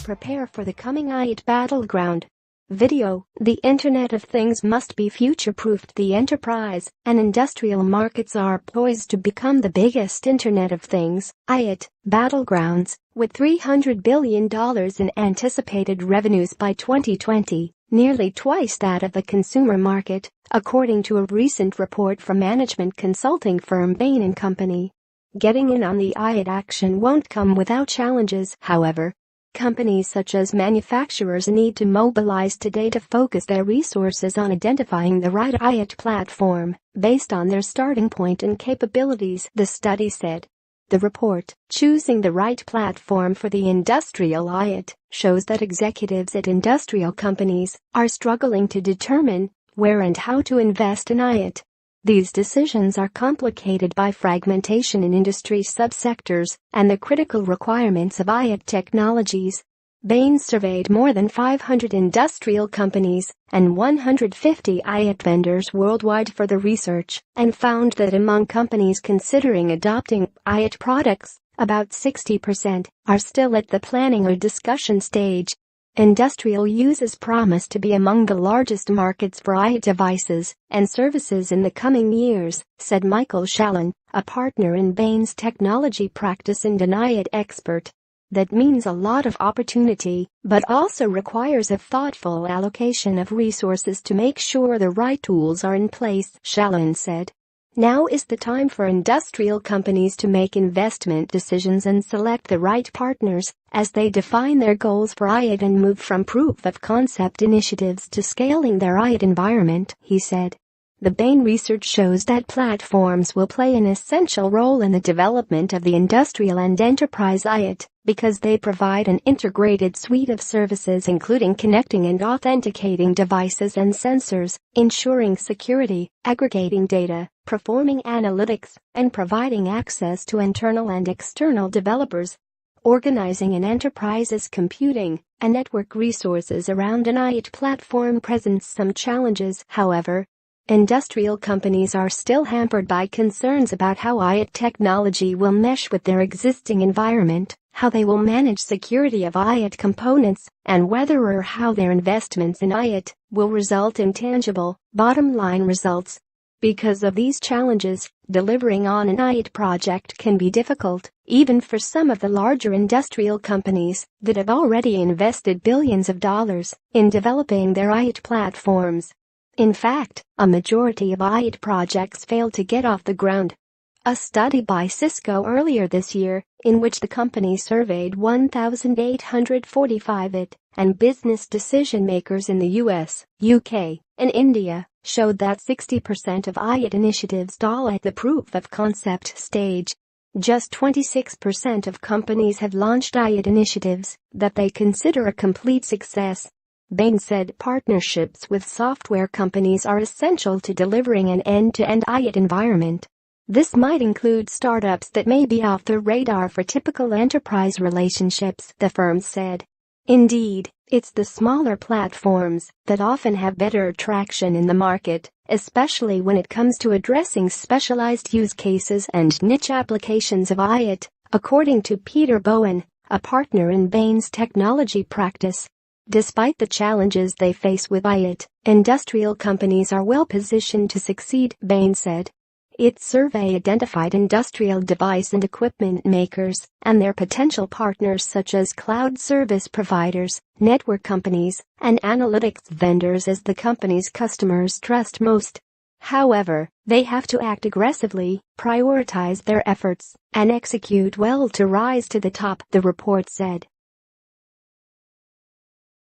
prepare for the coming IoT battleground. Video: The Internet of Things must be future-proofed. The enterprise and industrial markets are poised to become the biggest Internet of Things, IoT, battlegrounds, with $300 billion in anticipated revenues by 2020, nearly twice that of the consumer market, according to a recent report from management consulting firm Bain Company. Getting in on the IoT action won't come without challenges, however. Companies such as manufacturers need to mobilize today to focus their resources on identifying the right IoT platform based on their starting point and capabilities, the study said. The report, Choosing the Right Platform for the Industrial IoT, shows that executives at industrial companies are struggling to determine where and how to invest in IoT. These decisions are complicated by fragmentation in industry subsectors and the critical requirements of IoT technologies. Bain surveyed more than 500 industrial companies and 150 IoT vendors worldwide for the research and found that among companies considering adopting IoT products, about 60% are still at the planning or discussion stage. Industrial uses promise to be among the largest markets for IoT devices and services in the coming years, said Michael Shallon, a partner in Bain's technology practice and an IoT expert. That means a lot of opportunity, but also requires a thoughtful allocation of resources to make sure the right tools are in place, Shallon said. Now is the time for industrial companies to make investment decisions and select the right partners as they define their goals for IoT and move from proof-of-concept initiatives to scaling their IoT environment, he said. The Bain research shows that platforms will play an essential role in the development of the industrial and enterprise IoT because they provide an integrated suite of services including connecting and authenticating devices and sensors, ensuring security, aggregating data, performing analytics, and providing access to internal and external developers. Organizing an enterprise's computing and network resources around an IoT platform presents some challenges, however. Industrial companies are still hampered by concerns about how IoT technology will mesh with their existing environment, how they will manage security of IoT components, and whether or how their investments in IoT will result in tangible, bottom-line results. Because of these challenges, delivering on an IoT project can be difficult, even for some of the larger industrial companies that have already invested billions of dollars in developing their IoT platforms. In fact, a majority of IoT projects failed to get off the ground. A study by Cisco earlier this year, in which the company surveyed 1,845 IoT and business decision makers in the US, UK, and India, showed that 60% of IoT initiatives stall at the proof-of-concept stage. Just 26% of companies have launched IoT initiatives that they consider a complete success. Bain said partnerships with software companies are essential to delivering an end-to-end IoT environment. This might include startups that may be off the radar for typical enterprise relationships, the firm said. Indeed, it's the smaller platforms that often have better traction in the market, especially when it comes to addressing specialized use cases and niche applications of IoT, according to Peter Bowen, a partner in Bain's technology practice. Despite the challenges they face with IoT, industrial companies are well positioned to succeed, Bain said. Its survey identified industrial device and equipment makers and their potential partners such as cloud service providers, network companies, and analytics vendors as the companies customers trust most. However, they have to act aggressively, prioritize their efforts, and execute well to rise to the top, the report said.